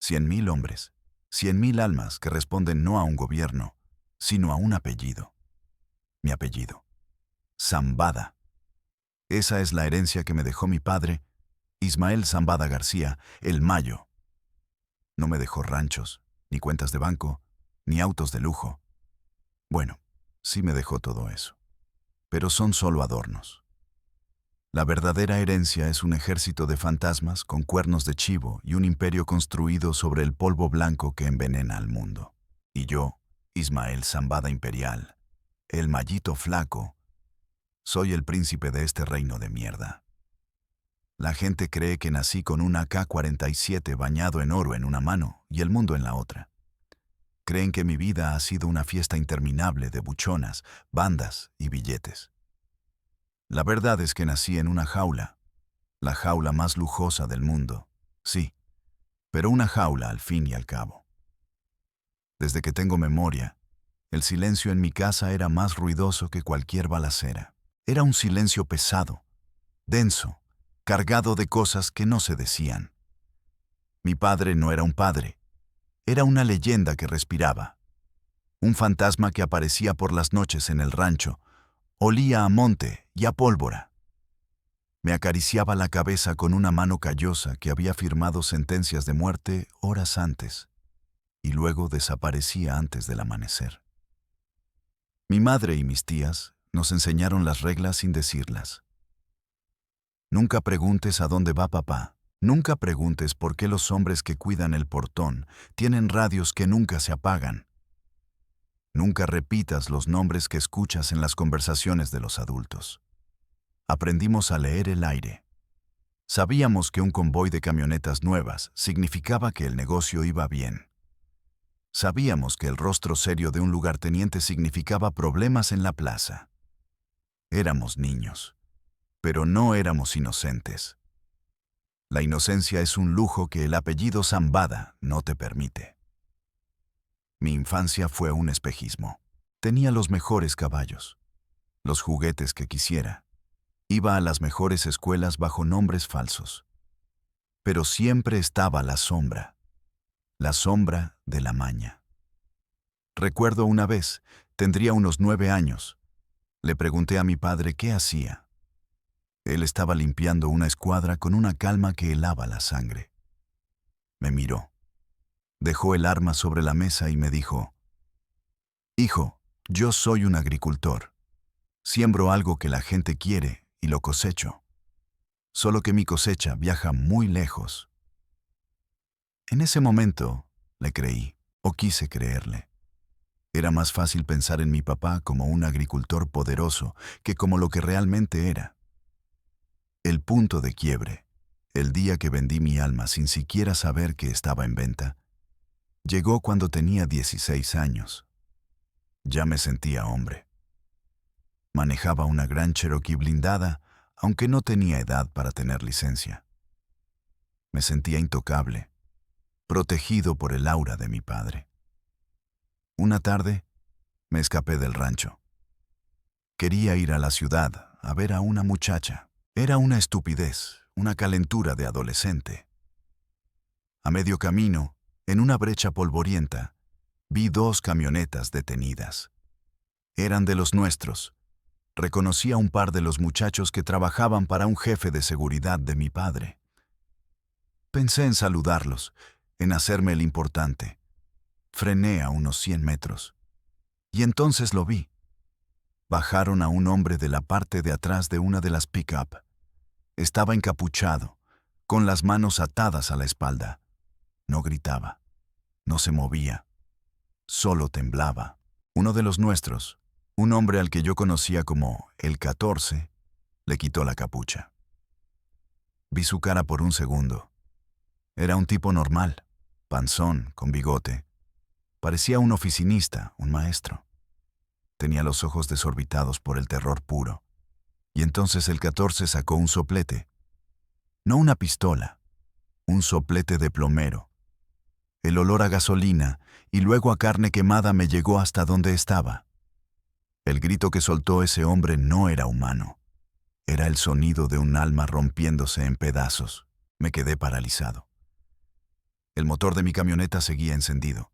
100.000 hombres, 100.000 almas que responden no a un gobierno, sino a un apellido. Mi apellido. Zambada. Esa es la herencia que me dejó mi padre, Ismael Zambada García, el Mayo. No me dejó ranchos, ni cuentas de banco, ni autos de lujo. Bueno, sí me dejó todo eso. Pero son solo adornos. La verdadera herencia es un ejército de fantasmas con cuernos de chivo y un imperio construido sobre el polvo blanco que envenena al mundo. Y yo, Ismael Zambada Imperial, el Mayito Flaco, soy el príncipe de este reino de mierda. La gente cree que nací con un AK-47 bañado en oro en una mano y el mundo en la otra. Creen que mi vida ha sido una fiesta interminable de buchonas, bandas y billetes. La verdad es que nací en una jaula, la jaula más lujosa del mundo, sí, pero una jaula al fin y al cabo. Desde que tengo memoria, el silencio en mi casa era más ruidoso que cualquier balacera. Era un silencio pesado, denso, cargado de cosas que no se decían. Mi padre no era un padre, era una leyenda que respiraba. Un fantasma que aparecía por las noches en el rancho, olía a monte y a pólvora. Me acariciaba la cabeza con una mano callosa que había firmado sentencias de muerte horas antes, y luego desaparecía antes del amanecer. Mi madre y mis tías nos enseñaron las reglas sin decirlas. Nunca preguntes a dónde va papá. Nunca preguntes por qué los hombres que cuidan el portón tienen radios que nunca se apagan. Nunca repitas los nombres que escuchas en las conversaciones de los adultos. Aprendimos a leer el aire. Sabíamos que un convoy de camionetas nuevas significaba que el negocio iba bien. Sabíamos que el rostro serio de un lugarteniente significaba problemas en la plaza. Éramos niños, pero no éramos inocentes. La inocencia es un lujo que el apellido Zambada no te permite. Mi infancia fue un espejismo. Tenía los mejores caballos, los juguetes que quisiera. Iba a las mejores escuelas bajo nombres falsos. Pero siempre estaba la sombra de la maña. Recuerdo una vez, tendría unos 9 años, le pregunté a mi padre qué hacía. Él estaba limpiando una escuadra con una calma que helaba la sangre. Me miró. Dejó el arma sobre la mesa y me dijo: «Hijo, yo soy un agricultor. Siembro algo que la gente quiere y lo cosecho. Solo que mi cosecha viaja muy lejos». En ese momento, le creí, o quise creerle. Era más fácil pensar en mi papá como un agricultor poderoso que como lo que realmente era. El punto de quiebre, el día que vendí mi alma sin siquiera saber que estaba en venta, llegó cuando tenía 16 años. Ya me sentía hombre. Manejaba una gran Cherokee blindada, aunque no tenía edad para tener licencia. Me sentía intocable, protegido por el aura de mi padre. Una tarde, me escapé del rancho. Quería ir a la ciudad a ver a una muchacha. Era una estupidez, una calentura de adolescente. A medio camino, en una brecha polvorienta, vi 2 camionetas detenidas. Eran de los nuestros. Reconocí a un par de los muchachos que trabajaban para un jefe de seguridad de mi padre. Pensé en saludarlos, en hacerme el importante. Frené a unos 100 metros. Y entonces lo vi. Bajaron a un hombre de la parte de atrás de una de las pick-up. Estaba encapuchado, con las manos atadas a la espalda. No gritaba, no se movía, solo temblaba. Uno de los nuestros, un hombre al que yo conocía como el 14, le quitó la capucha. Vi su cara por un segundo. Era un tipo normal, panzón, con bigote. Parecía un oficinista, un maestro. Tenía los ojos desorbitados por el terror puro. Y entonces el 14 sacó un soplete. No una pistola, un soplete de plomero. El olor a gasolina y luego a carne quemada me llegó hasta donde estaba. El grito que soltó ese hombre no era humano. Era el sonido de un alma rompiéndose en pedazos. Me quedé paralizado. El motor de mi camioneta seguía encendido,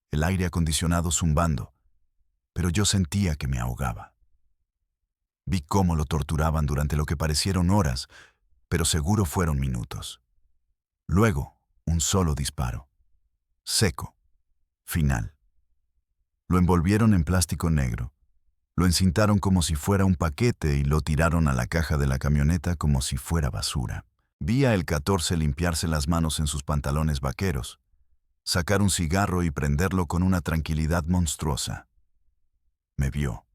el aire acondicionado zumbando, pero yo sentía que me ahogaba. Vi cómo lo torturaban durante lo que parecieron horas, pero seguro fueron minutos. Luego, un solo disparo. Seco. Final. Lo envolvieron en plástico negro. Lo encintaron como si fuera un paquete y lo tiraron a la caja de la camioneta como si fuera basura. Vi a el 14 limpiarse las manos en sus pantalones vaqueros, sacar un cigarro y prenderlo con una tranquilidad monstruosa. Me vio.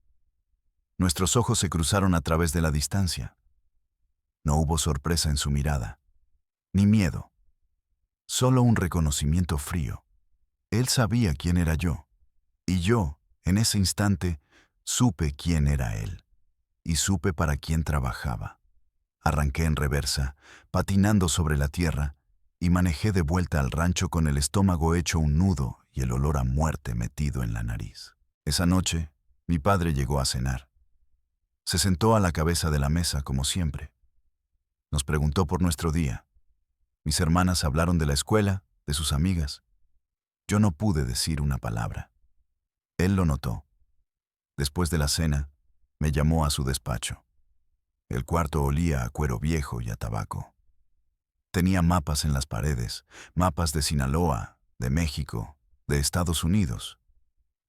Nuestros ojos se cruzaron a través de la distancia. No hubo sorpresa en su mirada, ni miedo, solo un reconocimiento frío. Él sabía quién era yo, y yo, en ese instante, supe quién era él, y supe para quién trabajaba. Arranqué en reversa, patinando sobre la tierra, y manejé de vuelta al rancho con el estómago hecho un nudo y el olor a muerte metido en la nariz. Esa noche, mi padre llegó a cenar. Se sentó a la cabeza de la mesa como siempre. Nos preguntó por nuestro día. Mis hermanas hablaron de la escuela, de sus amigas. Yo no pude decir una palabra. Él lo notó. Después de la cena, me llamó a su despacho. El cuarto olía a cuero viejo y a tabaco. Tenía mapas en las paredes, mapas de Sinaloa, de México, de Estados Unidos.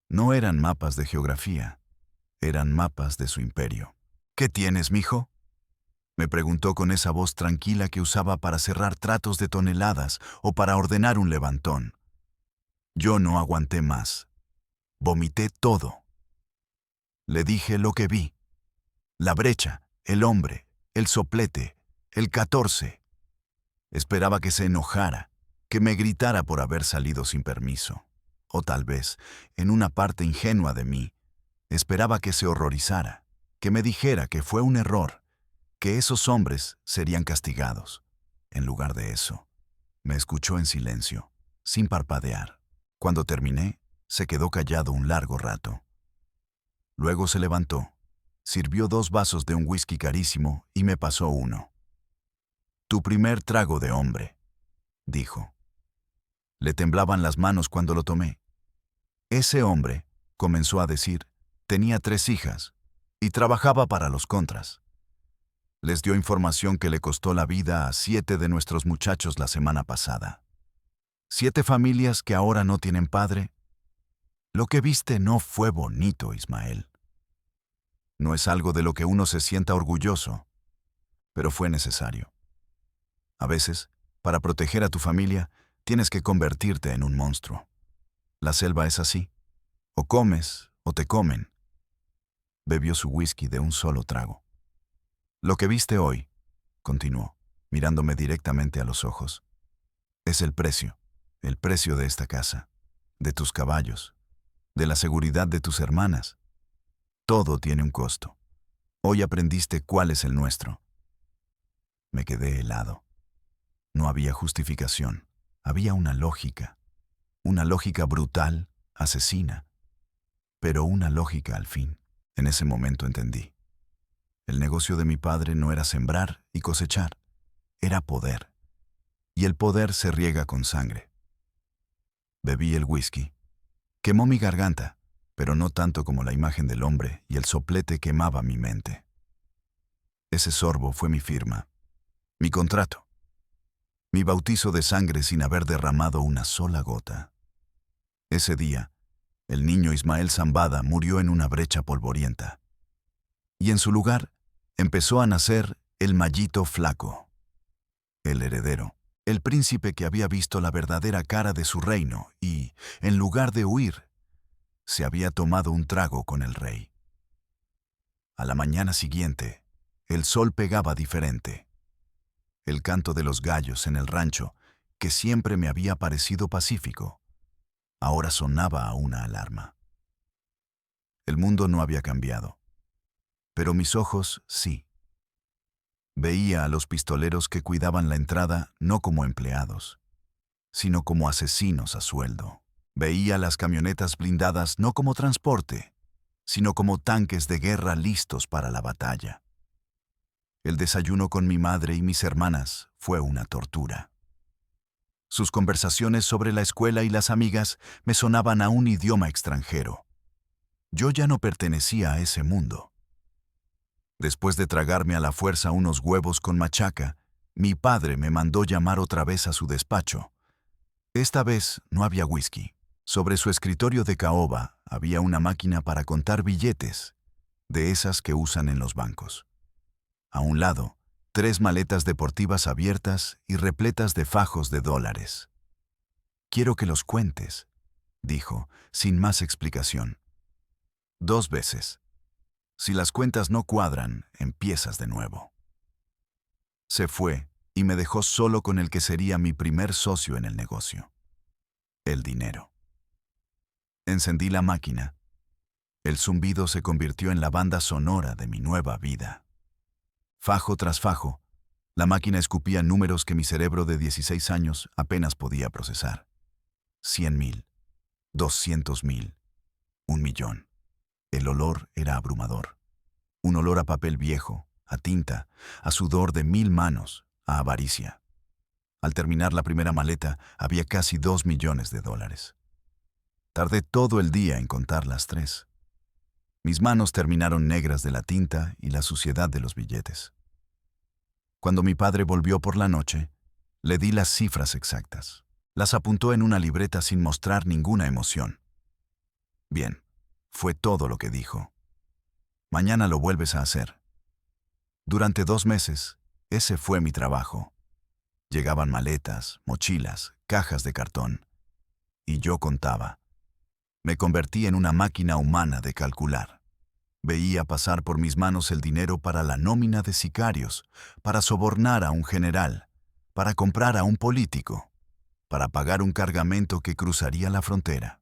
No eran mapas de geografía, eran mapas de su imperio. ¿Qué tienes, mijo?, me preguntó con esa voz tranquila que usaba para cerrar tratos de toneladas o para ordenar un levantón. Yo no aguanté más. Vomité todo. Le dije lo que vi. La brecha, el hombre, el soplete, el 14. Esperaba que se enojara, que me gritara por haber salido sin permiso. O tal vez, en una parte ingenua de mí, esperaba que se horrorizara, que me dijera que fue un error, que esos hombres serían castigados. En lugar de eso, me escuchó en silencio, sin parpadear. Cuando terminé, se quedó callado un largo rato. Luego se levantó, sirvió 2 vasos de un whisky carísimo y me pasó uno. «Tu primer trago de hombre», dijo. Le temblaban las manos cuando lo tomé. Ese hombre, comenzó a decir, tenía 3 hijas y trabajaba para los contras. Les dio información que le costó la vida a 7 de nuestros muchachos la semana pasada. 7 familias que ahora no tienen padre. Lo que viste no fue bonito, Ismael. No es algo de lo que uno se sienta orgulloso, pero fue necesario. A veces, para proteger a tu familia, tienes que convertirte en un monstruo. La selva es así. O comes o te comen. Bebió su whisky de un solo trago. Lo que viste hoy, continuó, mirándome directamente a los ojos, es el precio de esta casa, de tus caballos, de la seguridad de tus hermanas. Todo tiene un costo. Hoy aprendiste cuál es el nuestro. Me quedé helado. No había justificación, había una lógica brutal, asesina, pero una lógica al fin. En ese momento entendí. El negocio de mi padre no era sembrar y cosechar, era poder. Y el poder se riega con sangre. Bebí el whisky. Quemó mi garganta, pero no tanto como la imagen del hombre y el soplete quemaba mi mente. Ese sorbo fue mi firma, mi contrato, mi bautizo de sangre sin haber derramado una sola gota. Ese día, el niño Ismael Zambada murió en una brecha polvorienta. Y en su lugar, empezó a nacer el Mayito Flaco, el heredero, el príncipe que había visto la verdadera cara de su reino y, en lugar de huir, se había tomado un trago con el rey. A la mañana siguiente, el sol pegaba diferente. El canto de los gallos en el rancho, que siempre me había parecido pacífico, ahora sonaba a una alarma. El mundo no había cambiado, pero mis ojos sí. Veía a los pistoleros que cuidaban la entrada no como empleados, sino como asesinos a sueldo. Veía las camionetas blindadas no como transporte, sino como tanques de guerra listos para la batalla. El desayuno con mi madre y mis hermanas fue una tortura. Sus conversaciones sobre la escuela y las amigas me sonaban a un idioma extranjero. Yo ya no pertenecía a ese mundo. Después de tragarme a la fuerza unos huevos con machaca, mi padre me mandó llamar otra vez a su despacho. Esta vez no había whisky. Sobre su escritorio de caoba había una máquina para contar billetes, de esas que usan en los bancos. A un lado, 3 maletas deportivas abiertas y repletas de fajos de dólares. «Quiero que los cuentes», dijo, sin más explicación. 2 veces. Si las cuentas no cuadran, empiezas de nuevo. Se fue y me dejó solo con el que sería mi primer socio en el negocio: el dinero. Encendí la máquina. El zumbido se convirtió en la banda sonora de mi nueva vida. Fajo tras fajo, la máquina escupía números que mi cerebro de 16 años apenas podía procesar. 100,000, 200,000, 1,000,000. El olor era abrumador. Un olor a papel viejo, a tinta, a sudor de 1000 manos, a avaricia. Al terminar la primera maleta, había casi 2 millones de dólares. Tardé todo el día en contar las 3. Mis manos terminaron negras de la tinta y la suciedad de los billetes. Cuando mi padre volvió por la noche, le di las cifras exactas. Las apuntó en una libreta sin mostrar ninguna emoción. «Bien», fue todo lo que dijo. «Mañana lo vuelves a hacer». Durante 2 meses, ese fue mi trabajo. Llegaban maletas, mochilas, cajas de cartón. Y yo contaba. Me convertí en una máquina humana de calcular. Veía pasar por mis manos el dinero para la nómina de sicarios, para sobornar a un general, para comprar a un político, para pagar un cargamento que cruzaría la frontera.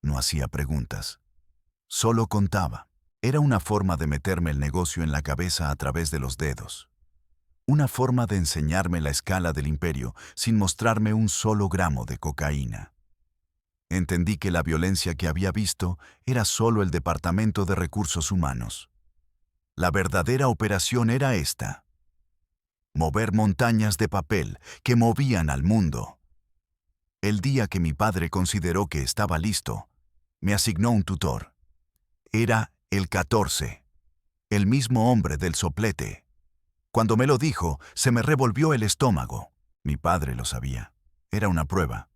No hacía preguntas. Solo contaba. Era una forma de meterme el negocio en la cabeza a través de los dedos. Una forma de enseñarme la escala del imperio sin mostrarme un solo gramo de cocaína. Entendí que la violencia que había visto era solo el Departamento de Recursos Humanos. La verdadera operación era esta: mover montañas de papel que movían al mundo. El día que mi padre consideró que estaba listo, me asignó un tutor. Era el 14, el mismo hombre del soplete. Cuando me lo dijo, se me revolvió el estómago. Mi padre lo sabía. Era una prueba.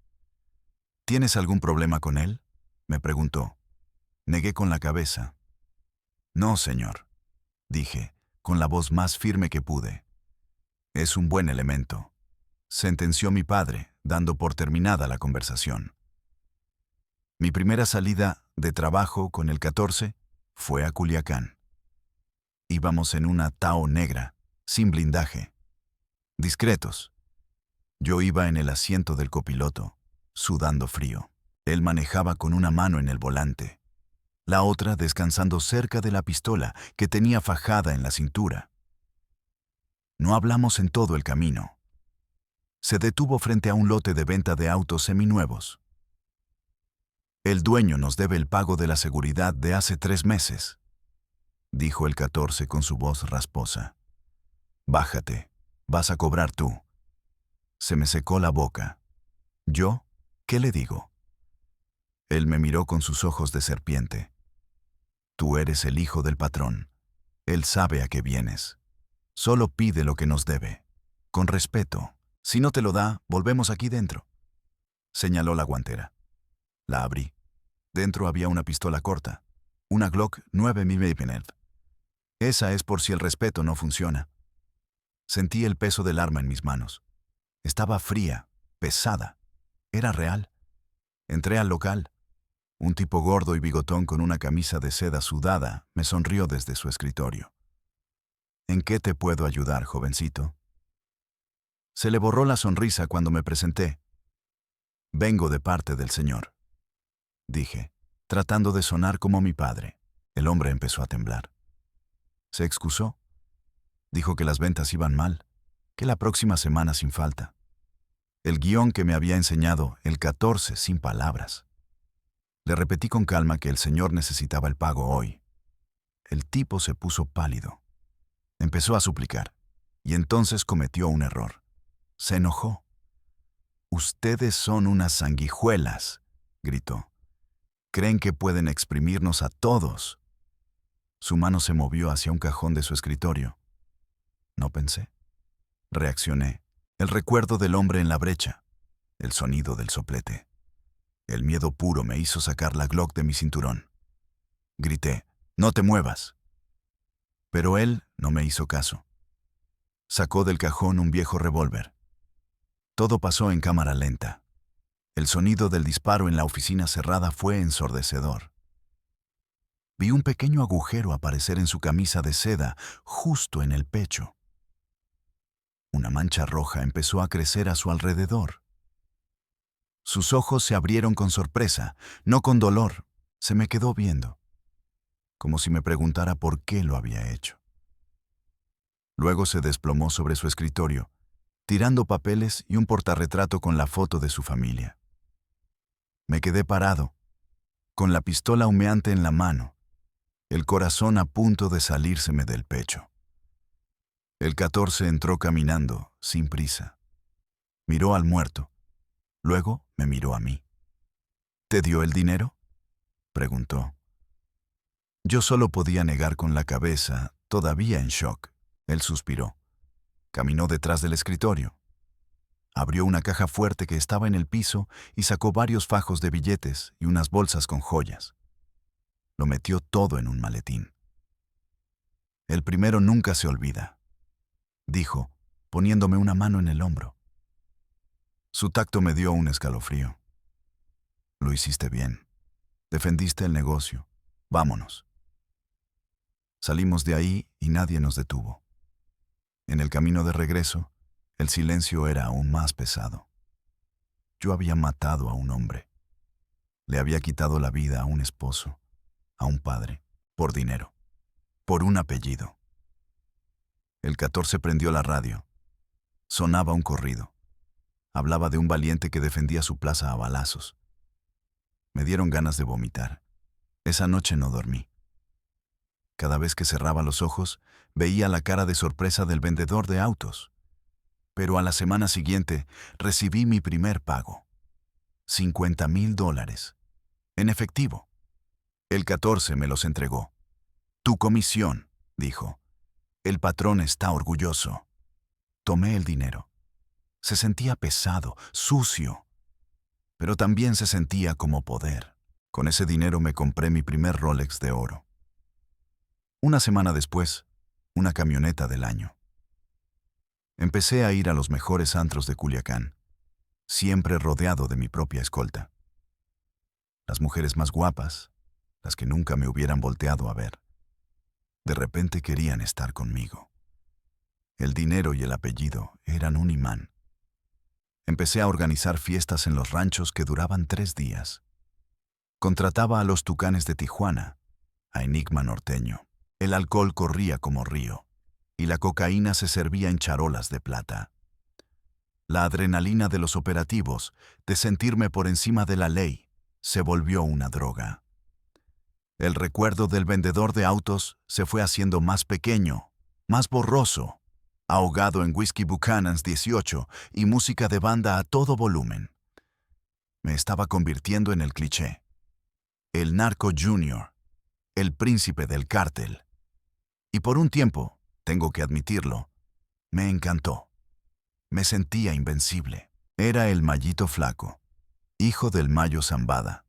«¿Tienes algún problema con él?», me preguntó. Negué con la cabeza. «No, señor», dije, con la voz más firme que pude. «Es un buen elemento», sentenció mi padre, dando por terminada la conversación. Mi primera salida de trabajo con el 14 fue a Culiacán. Íbamos en una Tao negra, sin blindaje. Discretos. Yo iba en el asiento del copiloto, sudando frío. Él manejaba con una mano en el volante, la otra descansando cerca de la pistola que tenía fajada en la cintura. No hablamos en todo el camino. Se detuvo frente a un lote de venta de autos seminuevos. «El dueño nos debe el pago de la seguridad de hace 3 meses», dijo el 14 con su voz rasposa. «Bájate, vas a cobrar tú». Se me secó la boca. ¿Yo? ¿Qué le digo? Él me miró con sus ojos de serpiente. «Tú eres el hijo del patrón. Él sabe a qué vienes. Solo pide lo que nos debe. Con respeto. Si no te lo da, volvemos aquí dentro». Señaló la guantera. La abrí. Dentro había una pistola corta, una Glock 9 mm. Esa es por si el respeto no funciona. Sentí el peso del arma en mis manos. Estaba fría, pesada. Era real. Entré al local. Un tipo gordo y bigotón con una camisa de seda sudada me sonrió desde su escritorio. «¿En qué te puedo ayudar, jovencito?». Se le borró la sonrisa cuando me presenté. «Vengo de parte del señor», dije, tratando de sonar como mi padre. El hombre empezó a temblar. Se excusó. Dijo que las ventas iban mal, que la próxima semana sin falta. El guión que me había enseñado el 14 sin palabras. Le repetí con calma que el señor necesitaba el pago hoy. El tipo se puso pálido. Empezó a suplicar, y entonces cometió un error. Se enojó. Ustedes son unas sanguijuelas, gritó. Creen que pueden exprimirnos a todos. Su mano se movió hacia un cajón de su escritorio. No pensé. Reaccioné. El recuerdo del hombre en la brecha. El sonido del soplete. El miedo puro me hizo sacar la Glock de mi cinturón. Grité, «¡No te muevas!». Pero él no me hizo caso. Sacó del cajón un viejo revólver. Todo pasó en cámara lenta. El sonido del disparo en la oficina cerrada fue ensordecedor. Vi un pequeño agujero aparecer en su camisa de seda, justo en el pecho. Una mancha roja empezó a crecer a su alrededor. Sus ojos se abrieron con sorpresa, no con dolor. Se me quedó viendo, como si me preguntara por qué lo había hecho. Luego se desplomó sobre su escritorio, tirando papeles y un portarretrato con la foto de su familia. Me quedé parado, con la pistola humeante en la mano, el corazón a punto de salírseme del pecho. El 14 entró caminando, sin prisa. Miró al muerto. Luego me miró a mí. ¿Te dio el dinero?, preguntó. Yo solo podía negar con la cabeza, todavía en shock. Él suspiró. Caminó detrás del escritorio. Abrió una caja fuerte que estaba en el piso y sacó varios fajos de billetes y unas bolsas con joyas. Lo metió todo en un maletín. El primero nunca se olvida, dijo, poniéndome una mano en el hombro. Su tacto me dio un escalofrío. Lo hiciste bien. Defendiste el negocio. Vámonos. Salimos de ahí y nadie nos detuvo. En el camino de regreso, el silencio era aún más pesado. Yo había matado a un hombre. Le había quitado la vida a un esposo, a un padre, por dinero, por un apellido. El 14 prendió la radio. Sonaba un corrido. Hablaba de un valiente que defendía su plaza a balazos. Me dieron ganas de vomitar. Esa noche no dormí. Cada vez que cerraba los ojos, veía la cara de sorpresa del vendedor de autos. Pero a la semana siguiente recibí mi primer pago. $50,000. En efectivo. El 14 me los entregó. Tu comisión, dijo. El patrón está orgulloso. Tomé el dinero. Se sentía pesado, sucio, pero también se sentía como poder. Con ese dinero me compré mi primer Rolex de oro. Una semana después, una camioneta del año. Empecé a ir a los mejores antros de Culiacán, siempre rodeado de mi propia escolta. Las mujeres más guapas, las que nunca me hubieran volteado a ver, de repente querían estar conmigo. El dinero y el apellido eran un imán. Empecé a organizar fiestas en los ranchos que duraban 3 días. Contrataba a los Tucanes de Tijuana, a Enigma Norteño. El alcohol corría como río, y la cocaína se servía en charolas de plata. La adrenalina de los operativos, de sentirme por encima de la ley, se volvió una droga. El recuerdo del vendedor de autos se fue haciendo más pequeño, más borroso, ahogado en whisky Buchanan's 18 y música de banda a todo volumen. Me estaba convirtiendo en el cliché. El narco junior, el príncipe del cártel. Y por un tiempo, tengo que admitirlo, me encantó. Me sentía invencible. Era el Mayito Flaco, hijo del Mayo Zambada.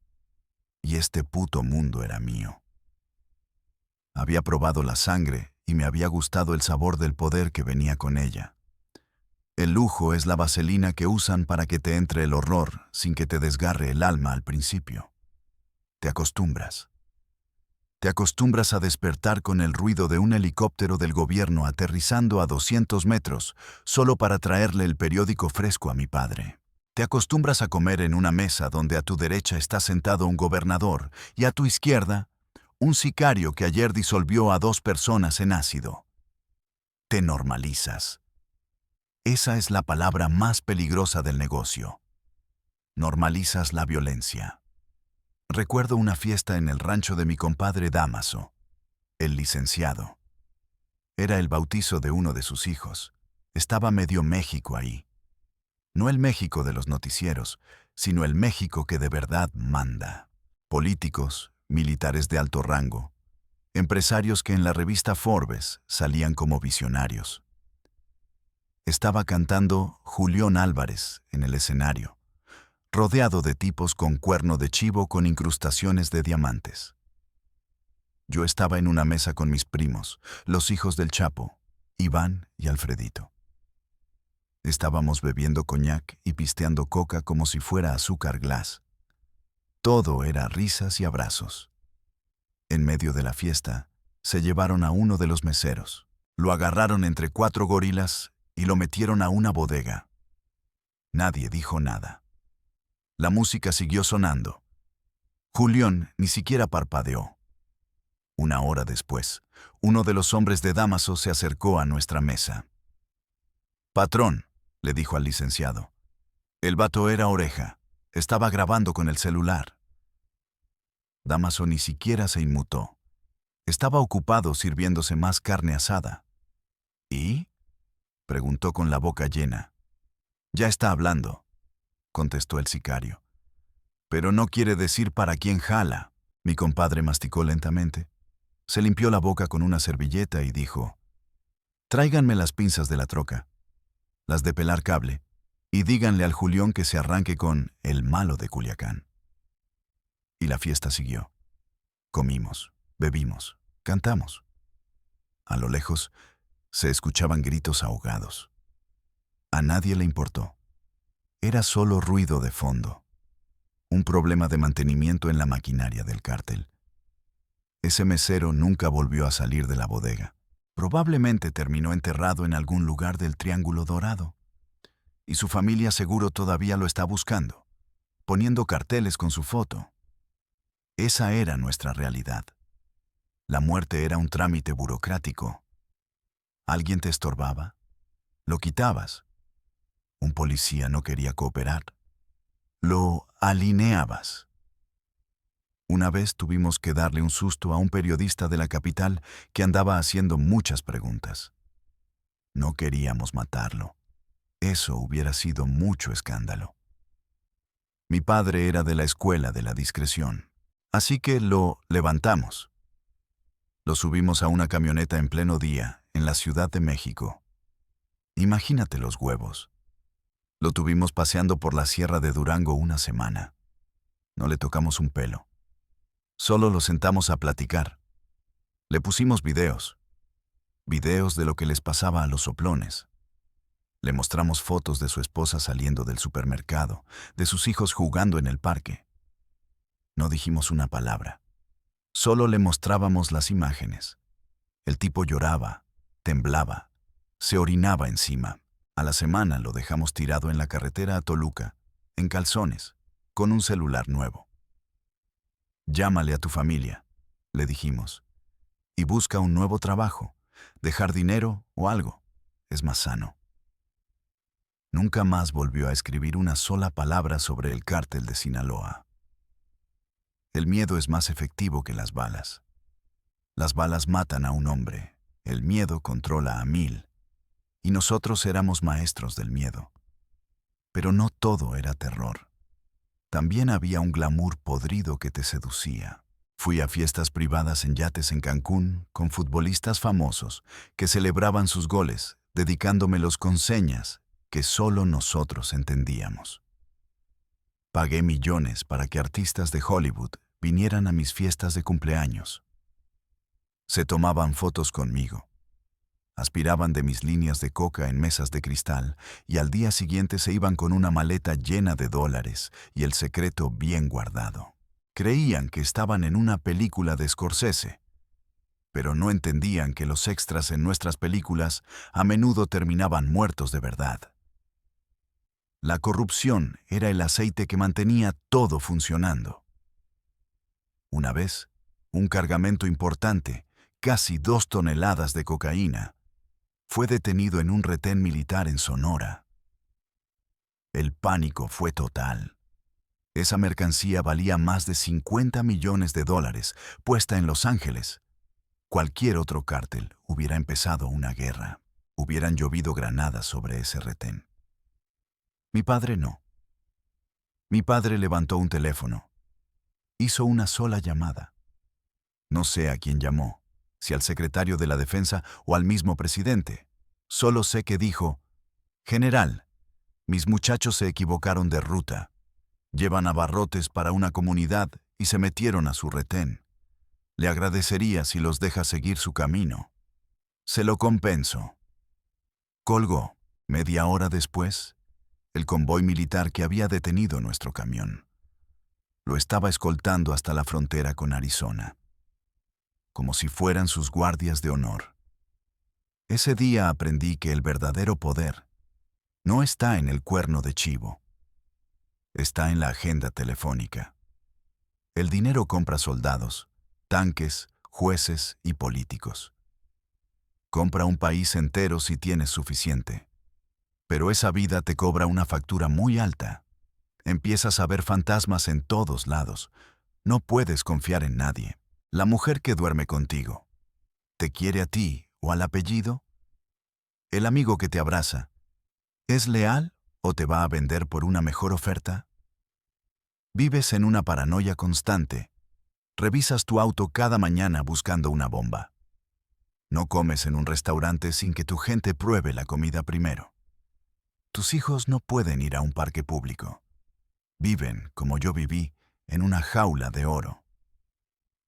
Y este puto mundo era mío. Había probado la sangre y me había gustado el sabor del poder que venía con ella. El lujo es la vaselina que usan para que te entre el horror sin que te desgarre el alma al principio. Te acostumbras. Te acostumbras a despertar con el ruido de un helicóptero del gobierno aterrizando a 200 metros solo para traerle el periódico fresco a mi padre. Te acostumbras a comer en una mesa donde a tu derecha está sentado un gobernador y a tu izquierda un sicario que ayer disolvió a 2 personas en ácido. Te normalizas. Esa es la palabra más peligrosa del negocio. Normalizas la violencia. Recuerdo una fiesta en el rancho de mi compadre Dámaso, el licenciado. Era el bautizo de uno de sus hijos. Estaba medio México ahí. No el México de los noticieros, sino el México que de verdad manda. Políticos, militares de alto rango, empresarios que en la revista Forbes salían como visionarios. Estaba cantando Julián Álvarez en el escenario, rodeado de tipos con cuerno de chivo con incrustaciones de diamantes. Yo estaba en una mesa con mis primos, los hijos del Chapo, Iván y Alfredito. Estábamos bebiendo coñac y pisteando coca como si fuera azúcar glass. Todo era risas y abrazos. En medio de la fiesta, se llevaron a uno de los meseros. Lo agarraron entre 4 gorilas y lo metieron a una bodega. Nadie dijo nada. La música siguió sonando. Julián ni siquiera parpadeó. 1 hora después, uno de los hombres de Dámaso se acercó a nuestra mesa. «Patrón», le dijo al licenciado. El vato era oreja. Estaba grabando con el celular. Dámaso ni siquiera se inmutó. Estaba ocupado sirviéndose más carne asada. ¿Y?, preguntó con la boca llena. «Ya está hablando», contestó el sicario. «Pero no quiere decir para quién jala». Mi compadre masticó lentamente. Se limpió la boca con una servilleta y dijo: «Tráiganme las pinzas de la troca, las de pelar cable, y díganle al Julián que se arranque con El Malo de Culiacán». Y la fiesta siguió. Comimos, bebimos, cantamos. A lo lejos se escuchaban gritos ahogados. A nadie le importó. Era solo ruido de fondo. Un problema de mantenimiento en la maquinaria del cártel. Ese mesero nunca volvió a salir de la bodega. Probablemente terminó enterrado en algún lugar del Triángulo Dorado. Y su familia seguro todavía lo está buscando, poniendo carteles con su foto. Esa era nuestra realidad. La muerte era un trámite burocrático. ¿Alguien te estorbaba? Lo quitabas. Un policía no quería cooperar. Lo alineabas. Una vez tuvimos que darle un susto a un periodista de la capital que andaba haciendo muchas preguntas. No queríamos matarlo. Eso hubiera sido mucho escándalo. Mi padre era de la escuela de la discreción, así que lo levantamos. Lo subimos a una camioneta en pleno día, en la Ciudad de México. Imagínate los huevos. Lo tuvimos paseando por la Sierra de Durango 1 semana. No le tocamos un pelo. Solo lo sentamos a platicar. Le pusimos videos de lo que les pasaba a los soplones. Le mostramos fotos de su esposa saliendo del supermercado, de sus hijos jugando en el parque. No dijimos una palabra. Solo le mostrábamos las imágenes. El tipo lloraba, temblaba, se orinaba encima. A la semana lo dejamos tirado en la carretera a Toluca, en calzones, con un celular nuevo. «Llámale a tu familia», le dijimos, «y busca un nuevo trabajo. Dejar dinero o algo es más sano». Nunca más volvió a escribir una sola palabra sobre el cártel de Sinaloa. El miedo es más efectivo que las balas. Las balas matan a un hombre, el miedo controla a 1000, y nosotros éramos maestros del miedo. Pero no todo era terror. También había un glamour podrido que te seducía. Fui a fiestas privadas en yates en Cancún con futbolistas famosos que celebraban sus goles, dedicándomelos con señas que solo nosotros entendíamos. Pagué millones para que artistas de Hollywood vinieran a mis fiestas de cumpleaños. Se tomaban fotos conmigo. Aspiraban de mis líneas de coca en mesas de cristal y al día siguiente se iban con una maleta llena de dólares y el secreto bien guardado. Creían que estaban en una película de Scorsese, pero no entendían que los extras en nuestras películas a menudo terminaban muertos de verdad. La corrupción era el aceite que mantenía todo funcionando. Una vez, un cargamento importante, casi 2 toneladas de cocaína, fue detenido en un retén militar en Sonora. El pánico fue total. Esa mercancía valía más de $50 millones, puesta en Los Ángeles. Cualquier otro cártel hubiera empezado una guerra. Hubieran llovido granadas sobre ese retén. Mi padre no. Mi padre levantó un teléfono. Hizo una sola llamada. No sé a quién llamó, si al secretario de la Defensa o al mismo presidente. Solo sé que dijo: «General, mis muchachos se equivocaron de ruta. Llevan abarrotes para una comunidad y se metieron a su retén. Le agradecería si los deja seguir su camino. Se lo compenso». Colgó. Media hora después, el convoy militar que había detenido nuestro camión lo estaba escoltando hasta la frontera con Arizona, como si fueran sus guardias de honor. Ese día aprendí que el verdadero poder no está en el cuerno de chivo, está en la agenda telefónica. El dinero compra soldados, tanques, jueces y políticos. Compra un país entero si tienes suficiente. Pero esa vida te cobra una factura muy alta. Empiezas a ver fantasmas en todos lados. No puedes confiar en nadie. La mujer que duerme contigo, ¿te quiere a ti o al apellido? El amigo que te abraza, ¿es leal o te va a vender por una mejor oferta? Vives en una paranoia constante. Revisas tu auto cada mañana buscando una bomba. No comes en un restaurante sin que tu gente pruebe la comida primero. Tus hijos no pueden ir a un parque público. Viven, como yo viví, en una jaula de oro.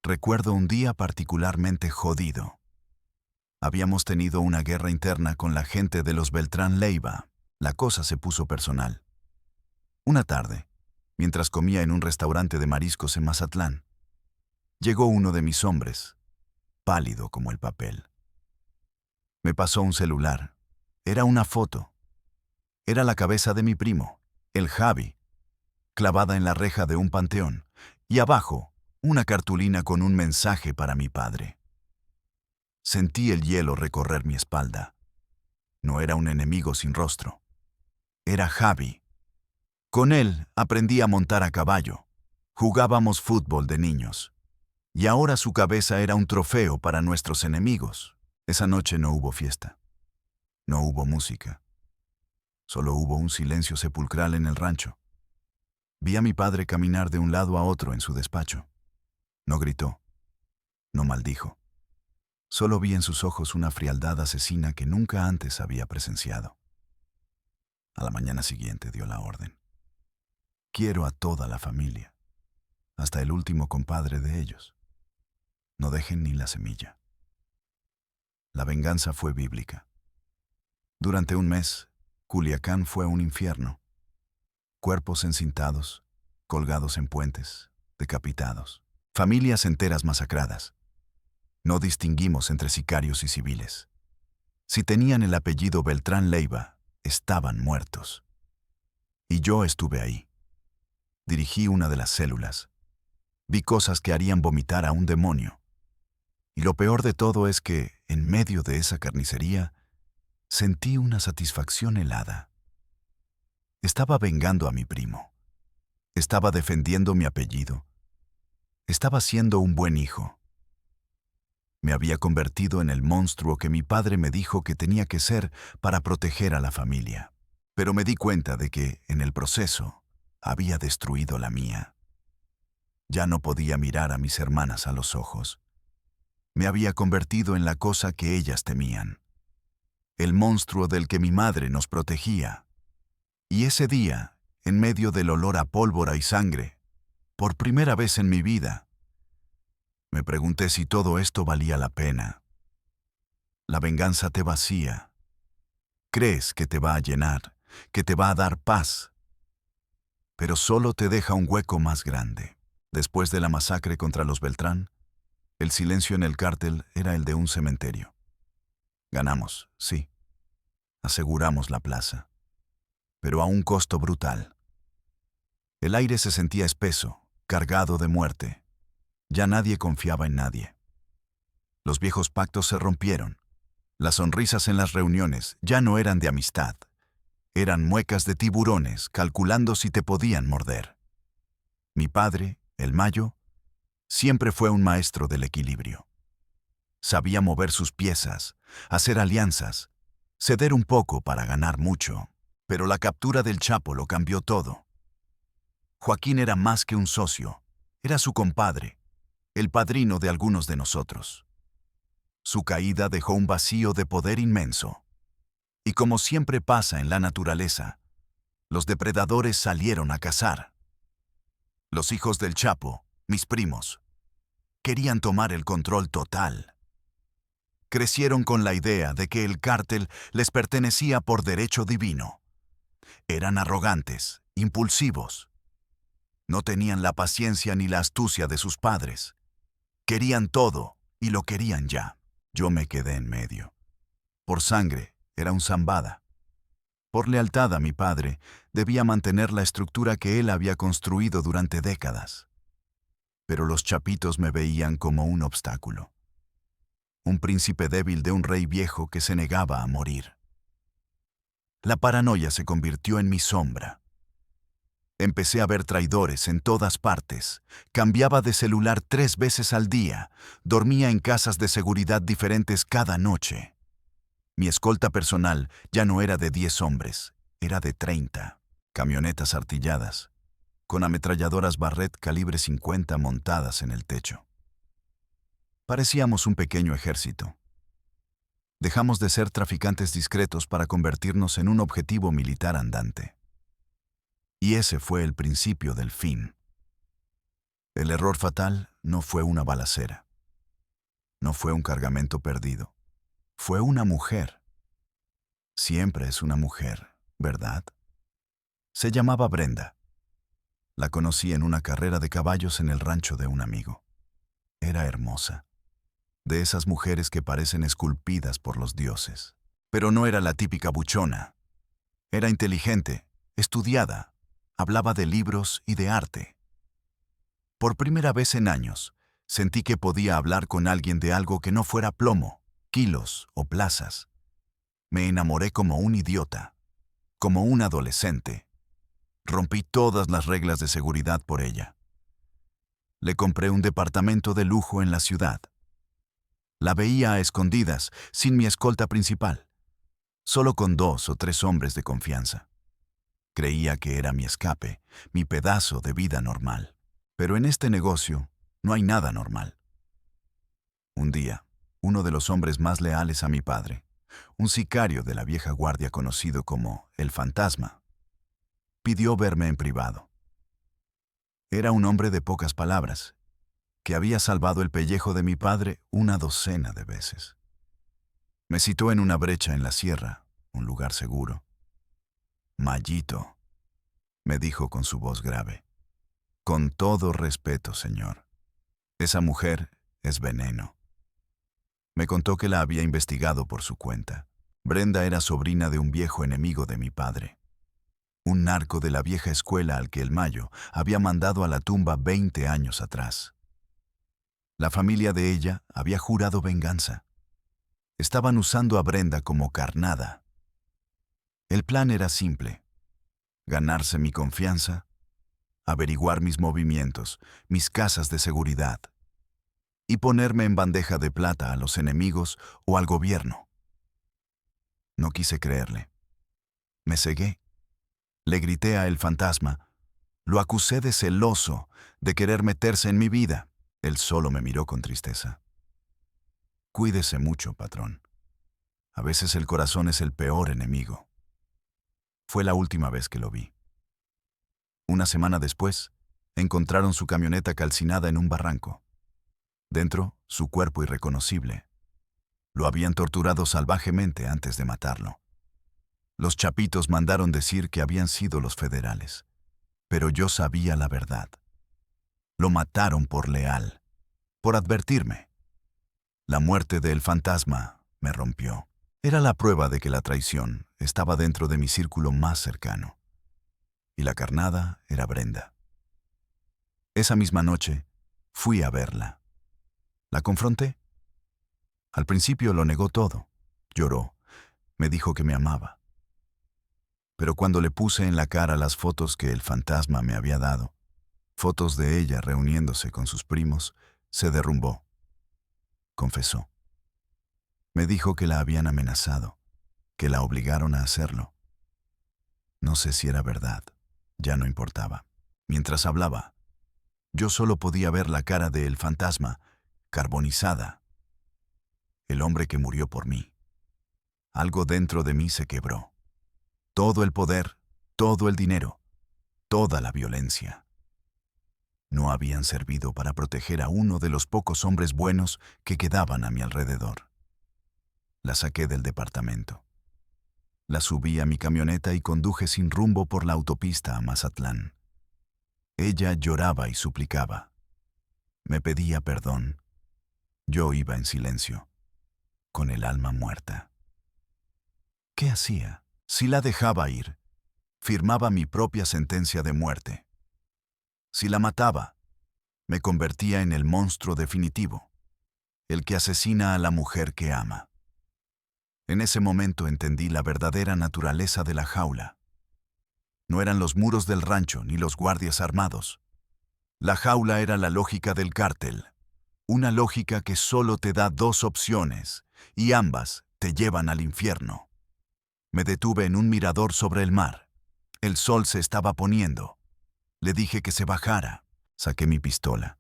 Recuerdo un día particularmente jodido. Habíamos tenido una guerra interna con la gente de los Beltrán Leiva. La cosa se puso personal. Una tarde, mientras comía en un restaurante de mariscos en Mazatlán, llegó uno de mis hombres, pálido como el papel. Me pasó un celular. Era una foto. Era la cabeza de mi primo, el Javi, clavada en la reja de un panteón, y abajo, una cartulina con un mensaje para mi padre. Sentí el hielo recorrer mi espalda. No era un enemigo sin rostro. Era Javi. Con él aprendí a montar a caballo. Jugábamos fútbol de niños. Y ahora su cabeza era un trofeo para nuestros enemigos. Esa noche no hubo fiesta. No hubo música. Solo hubo un silencio sepulcral en el rancho. Vi a mi padre caminar de un lado a otro en su despacho. No gritó. No maldijo. Solo vi en sus ojos una frialdad asesina que nunca antes había presenciado. A la mañana siguiente dio la orden. Quiero a toda la familia, hasta el último compadre de ellos. No dejen ni la semilla. La venganza fue bíblica. Durante un mes, Culiacán fue un infierno. Cuerpos encintados, colgados en puentes, decapitados. Familias enteras masacradas. No distinguimos entre sicarios y civiles. Si tenían el apellido Beltrán Leiva, estaban muertos. Y yo estuve ahí. Dirigí una de las células. Vi cosas que harían vomitar a un demonio. Y lo peor de todo es que, en medio de esa carnicería, sentí una satisfacción helada. Estaba vengando a mi primo. Estaba defendiendo mi apellido. Estaba siendo un buen hijo. Me había convertido en el monstruo que mi padre me dijo que tenía que ser para proteger a la familia. Pero me di cuenta de que, en el proceso, había destruido la mía. Ya no podía mirar a mis hermanas a los ojos. Me había convertido en la cosa que ellas temían. El monstruo del que mi madre nos protegía. Y ese día, en medio del olor a pólvora y sangre, por primera vez en mi vida, me pregunté si todo esto valía la pena. La venganza te vacía. Crees que te va a llenar, que te va a dar paz, pero solo te deja un hueco más grande. Después de la masacre contra los Beltrán, el silencio en el cártel era el de un cementerio. Ganamos, sí. Aseguramos la plaza, pero a un costo brutal. El aire se sentía espeso, cargado de muerte. Ya nadie confiaba en nadie. Los viejos pactos se rompieron. Las sonrisas en las reuniones ya no eran de amistad. Eran muecas de tiburones calculando si te podían morder. Mi padre, el Mayo, siempre fue un maestro del equilibrio. Sabía mover sus piezas, hacer alianzas, ceder un poco para ganar mucho. Pero la captura del Chapo lo cambió todo. Joaquín era más que un socio, era su compadre, el padrino de algunos de nosotros. Su caída dejó un vacío de poder inmenso. Y como siempre pasa en la naturaleza, los depredadores salieron a cazar. Los hijos del Chapo, mis primos, querían tomar el control total. Crecieron con la idea de que el cártel les pertenecía por derecho divino. Eran arrogantes, impulsivos. No tenían la paciencia ni la astucia de sus padres. Querían todo y lo querían ya. Yo me quedé en medio. Por sangre, era un Zambada. Por lealtad a mi padre, debía mantener la estructura que él había construido durante décadas. Pero los chapitos me veían como un obstáculo. Un príncipe débil de un rey viejo que se negaba a morir. La paranoia se convirtió en mi sombra. Empecé a ver traidores en todas partes, cambiaba de celular 3 veces al día, dormía en casas de seguridad diferentes cada noche. Mi escolta personal ya no era de 10 hombres, era de 30. Camionetas artilladas, con ametralladoras Barrett calibre 50 montadas en el techo. Parecíamos un pequeño ejército. Dejamos de ser traficantes discretos para convertirnos en un objetivo militar andante. Y ese fue el principio del fin. El error fatal no fue una balacera. No fue un cargamento perdido. Fue una mujer. Siempre es una mujer, ¿verdad? Se llamaba Brenda. La conocí en una carrera de caballos en el rancho de un amigo. Era hermosa. De esas mujeres que parecen esculpidas por los dioses. Pero no era la típica buchona. Era inteligente, estudiada, hablaba de libros y de arte. Por primera vez en años, sentí que podía hablar con alguien de algo que no fuera plomo, kilos o plazas. Me enamoré como un idiota, como un adolescente. Rompí todas las reglas de seguridad por ella. Le compré un departamento de lujo en la ciudad. La veía a escondidas, sin mi escolta principal, solo con 2 o 3 hombres de confianza. Creía que era mi escape, mi pedazo de vida normal. Pero en este negocio no hay nada normal. Un día, uno de los hombres más leales a mi padre, un sicario de la vieja guardia conocido como el Fantasma, pidió verme en privado. Era un hombre de pocas palabras, que había salvado el pellejo de mi padre una docena de veces. Me citó en una brecha en la sierra, un lugar seguro. Mayito, me dijo con su voz grave. Con todo respeto, señor. Esa mujer es veneno. Me contó que la había investigado por su cuenta. Brenda era sobrina de un viejo enemigo de mi padre. Un narco de la vieja escuela al que el Mayo había mandado a la tumba 20 años atrás. La familia de ella había jurado venganza. Estaban usando a Brenda como carnada. El plan era simple: ganarse mi confianza, averiguar mis movimientos, mis casas de seguridad, y ponerme en bandeja de plata a los enemigos o al gobierno. No quise creerle. Me cegué. Le grité a El Fantasma. Lo acusé de celoso, de querer meterse en mi vida. Él solo me miró con tristeza. Cuídese mucho, patrón. A veces el corazón es el peor enemigo. Fue la última vez que lo vi. Una semana después, encontraron su camioneta calcinada en un barranco. Dentro, su cuerpo irreconocible. Lo habían torturado salvajemente antes de matarlo. Los chapitos mandaron decir que habían sido los federales. Pero yo sabía la verdad. Lo mataron por leal, por advertirme. La muerte del Fantasma me rompió. Era la prueba de que la traición estaba dentro de mi círculo más cercano. Y la carnada era Brenda. Esa misma noche, fui a verla. La confronté. Al principio lo negó todo. Lloró. Me dijo que me amaba. Pero cuando le puse en la cara las fotos que el Fantasma me había dado, fotos de ella reuniéndose con sus primos, se derrumbó. Confesó. Me dijo que la habían amenazado, que la obligaron a hacerlo. No sé si era verdad. Ya no importaba. Mientras hablaba, yo solo podía ver la cara del fantasma, carbonizada. El hombre que murió por mí. Algo dentro de mí se quebró. Todo el poder, todo el dinero, toda la violencia. No habían servido para proteger a uno de los pocos hombres buenos que quedaban a mi alrededor. La saqué del departamento. La subí a mi camioneta y conduje sin rumbo por la autopista a Mazatlán. Ella lloraba y suplicaba. Me pedía perdón. Yo iba en silencio, con el alma muerta. ¿Qué hacía? Si la dejaba ir, firmaba mi propia sentencia de muerte. Si la mataba, me convertía en el monstruo definitivo, el que asesina a la mujer que ama. En ese momento entendí la verdadera naturaleza de la jaula. No eran los muros del rancho ni los guardias armados. La jaula era la lógica del cártel, una lógica que solo te da dos opciones, y ambas te llevan al infierno. Me detuve en un mirador sobre el mar. El sol se estaba poniendo. Le dije que se bajara. Saqué mi pistola,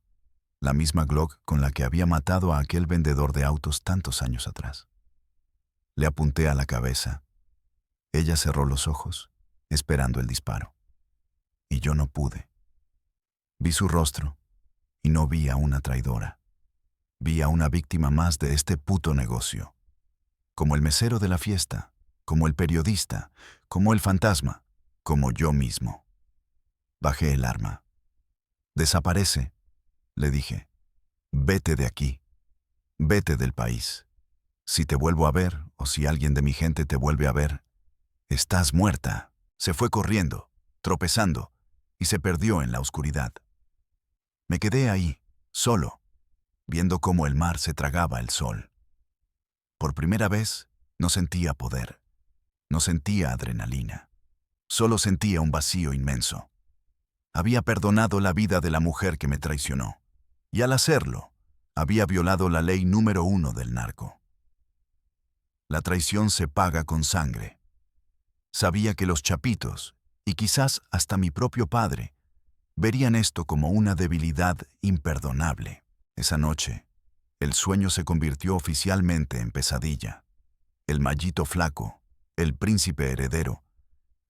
la misma Glock con la que había matado a aquel vendedor de autos tantos años atrás. Le apunté a la cabeza. Ella cerró los ojos, esperando el disparo. Y yo no pude. Vi su rostro, y no vi a una traidora. Vi a una víctima más de este puto negocio. Como el mesero de la fiesta, como el periodista, como el fantasma, como yo mismo. Bajé el arma. Desaparece, le dije. Vete de aquí. Vete del país. Si te vuelvo a ver, o si alguien de mi gente te vuelve a ver, estás muerta. Se fue corriendo, tropezando, y se perdió en la oscuridad. Me quedé ahí, solo, viendo cómo el mar se tragaba el sol. Por primera vez, no sentía poder. No sentía adrenalina. Solo sentía un vacío inmenso. Había perdonado la vida de la mujer que me traicionó. Y al hacerlo, había violado la ley número 1 del narco. La traición se paga con sangre. Sabía que los chapitos, y quizás hasta mi propio padre, verían esto como una debilidad imperdonable. Esa noche, el sueño se convirtió oficialmente en pesadilla. El mallito flaco, el príncipe heredero,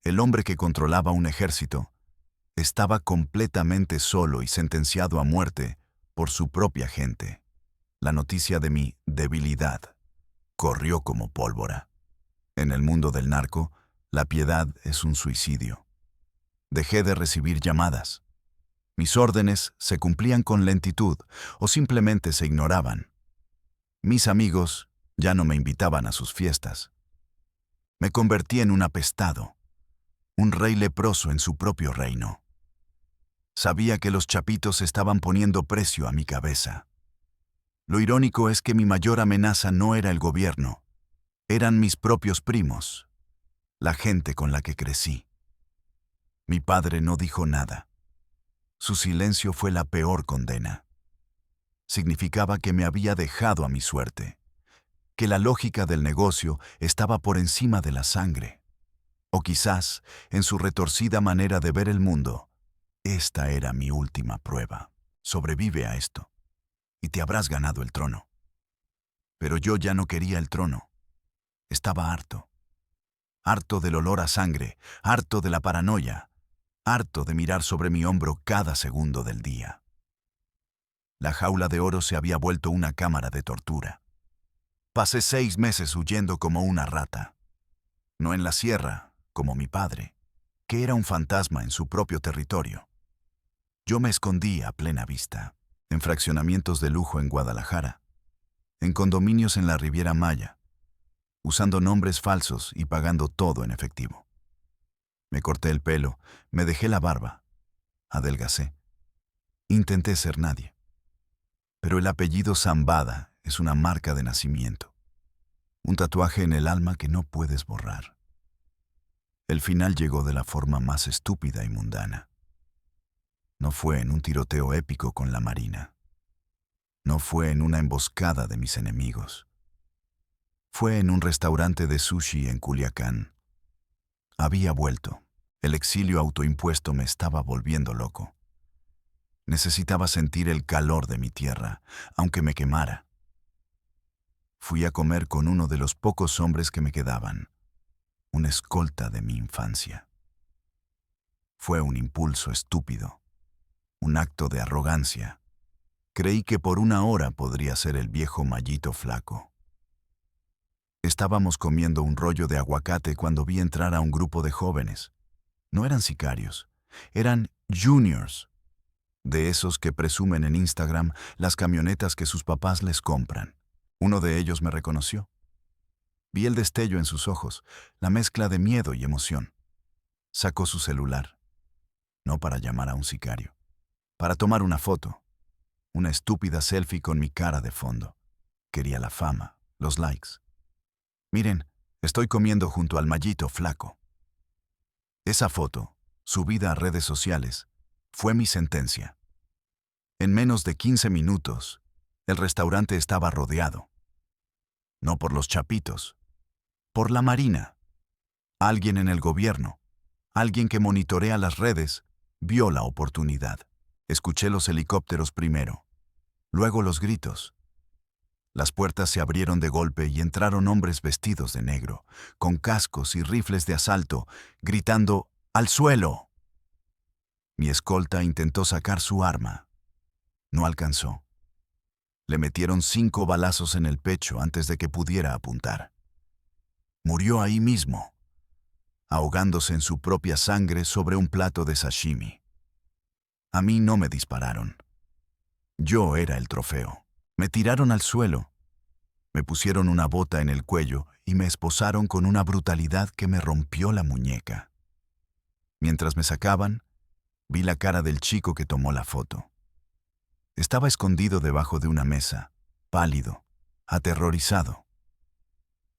el hombre que controlaba un ejército, estaba completamente solo y sentenciado a muerte por su propia gente. La noticia de mi debilidad corrió como pólvora. En el mundo del narco, la piedad es un suicidio. Dejé de recibir llamadas. Mis órdenes se cumplían con lentitud o simplemente se ignoraban. Mis amigos ya no me invitaban a sus fiestas. Me convertí en un apestado, un rey leproso en su propio reino. Sabía que los chapitos estaban poniendo precio a mi cabeza. Lo irónico es que mi mayor amenaza no era el gobierno, eran mis propios primos, la gente con la que crecí. Mi padre no dijo nada. Su silencio fue la peor condena. Significaba que me había dejado a mi suerte, que la lógica del negocio estaba por encima de la sangre. O quizás, en su retorcida manera de ver el mundo, esta era mi última prueba. Sobrevive a esto, y te habrás ganado el trono. Pero yo ya no quería el trono. Estaba harto. Harto del olor a sangre, harto de la paranoia, harto de mirar sobre mi hombro cada segundo del día. La jaula de oro se había vuelto una cámara de tortura. Pasé 6 meses huyendo como una rata. No en la sierra, como mi padre, que era un fantasma en su propio territorio. Yo me escondí a plena vista, en fraccionamientos de lujo en Guadalajara, en condominios en la Riviera Maya, usando nombres falsos y pagando todo en efectivo. Me corté el pelo, me dejé la barba, adelgacé. Intenté ser nadie. Pero el apellido Zambada es una marca de nacimiento, un tatuaje en el alma que no puedes borrar. El final llegó de la forma más estúpida y mundana. No fue en un tiroteo épico con la Marina. No fue en una emboscada de mis enemigos. Fue en un restaurante de sushi en Culiacán. Había vuelto. El exilio autoimpuesto me estaba volviendo loco. Necesitaba sentir el calor de mi tierra, aunque me quemara. Fui a comer con uno de los pocos hombres que me quedaban, un escolta de mi infancia. Fue un impulso estúpido, un acto de arrogancia. Creí que por una hora podría ser el viejo Mallito Flaco. Estábamos comiendo un rollo de aguacate cuando vi entrar a un grupo de jóvenes. No eran sicarios, eran juniors, de esos que presumen en Instagram las camionetas que sus papás les compran. Uno de ellos me reconoció. Vi el destello en sus ojos, la mezcla de miedo y emoción. Sacó su celular, no para llamar a un sicario, para tomar una foto, una estúpida selfie con mi cara de fondo. Quería la fama, los likes. Miren, estoy comiendo junto al Mallito Flaco. Esa foto, subida a redes sociales, fue mi sentencia. En menos de 15 minutos, el restaurante estaba rodeado. No por los chapitos, por la Marina. Alguien en el gobierno, alguien que monitorea las redes, vio la oportunidad. Escuché los helicópteros primero, luego los gritos. Las puertas se abrieron de golpe y entraron hombres vestidos de negro, con cascos y rifles de asalto, gritando ¡al suelo! Mi escolta intentó sacar su arma. No alcanzó. Le metieron 5 balazos en el pecho antes de que pudiera apuntar. Murió ahí mismo, ahogándose en su propia sangre sobre un plato de sashimi. A mí no me dispararon. Yo era el trofeo. Me tiraron al suelo. Me pusieron una bota en el cuello y me esposaron con una brutalidad que me rompió la muñeca. Mientras me sacaban, vi la cara del chico que tomó la foto. Estaba escondido debajo de una mesa, pálido, aterrorizado.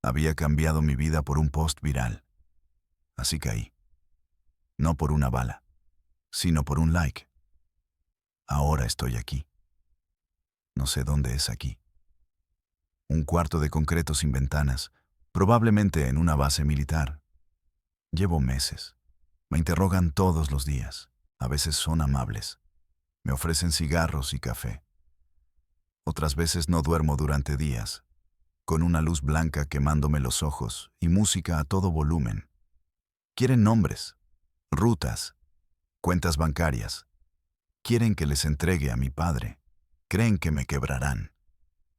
Había cambiado mi vida por un post viral. Así caí. No por una bala, sino por un like. Ahora estoy aquí. No sé dónde es aquí. Un cuarto de concreto sin ventanas, probablemente en una base militar. Llevo meses. Me interrogan todos los días. A veces son amables. Me ofrecen cigarros y café. Otras veces no duermo durante días, con una luz blanca quemándome los ojos y música a todo volumen. Quieren nombres, rutas, cuentas bancarias. Quieren que les entregue a mi padre. Creen que me quebrarán.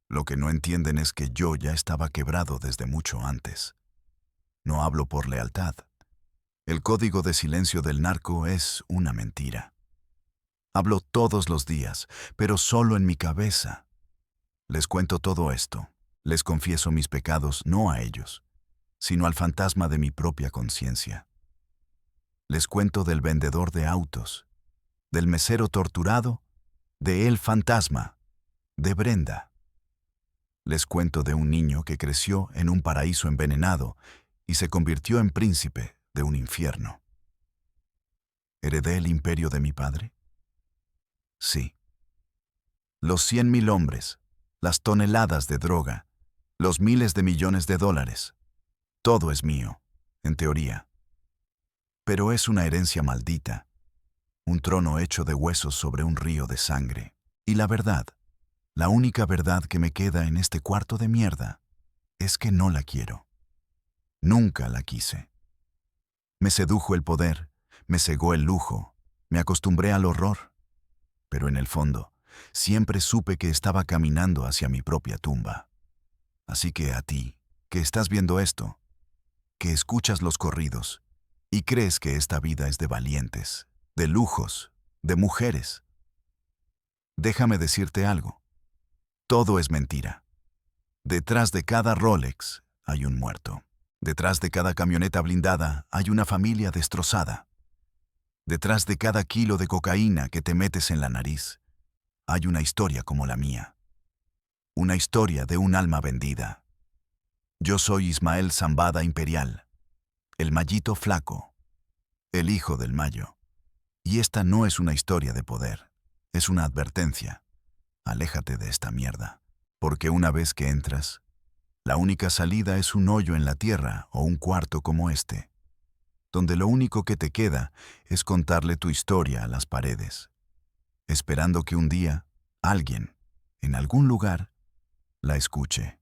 Lo que no entienden es que yo ya estaba quebrado desde mucho antes. No hablo por lealtad. El código de silencio del narco es una mentira. Hablo todos los días, pero solo en mi cabeza. Les cuento todo esto. Les confieso mis pecados no a ellos, sino al fantasma de mi propia conciencia. Les cuento del vendedor de autos, del mesero torturado, de El Fantasma, de Brenda. Les cuento de un niño que creció en un paraíso envenenado y se convirtió en príncipe de un infierno. ¿Heredé el imperio de mi padre? Sí. Los 100.000 hombres, las toneladas de droga, los miles de millones de dólares. Todo es mío, en teoría. Pero es una herencia maldita, un trono hecho de huesos sobre un río de sangre. Y la verdad, la única verdad que me queda en este cuarto de mierda, es que no la quiero. Nunca la quise. Me sedujo el poder, me cegó el lujo, me acostumbré al horror. Pero en el fondo, siempre supe que estaba caminando hacia mi propia tumba. Así que a ti, que estás viendo esto, que escuchas los corridos y crees que esta vida es de valientes, de lujos, de mujeres, déjame decirte algo. Todo es mentira. Detrás de cada Rolex hay un muerto. Detrás de cada camioneta blindada hay una familia destrozada. Detrás de cada kilo de cocaína que te metes en la nariz, hay una historia como la mía. Una historia de un alma vendida. Yo soy Ismael Zambada Imperial, el Mallito Flaco, el hijo del Mayo. Y esta no es una historia de poder, es una advertencia. Aléjate de esta mierda, porque una vez que entras, la única salida es un hoyo en la tierra o un cuarto como este. donde lo único que te queda es contarle tu historia a las paredes, esperando que un día alguien, en algún lugar, la escuche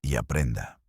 y aprenda.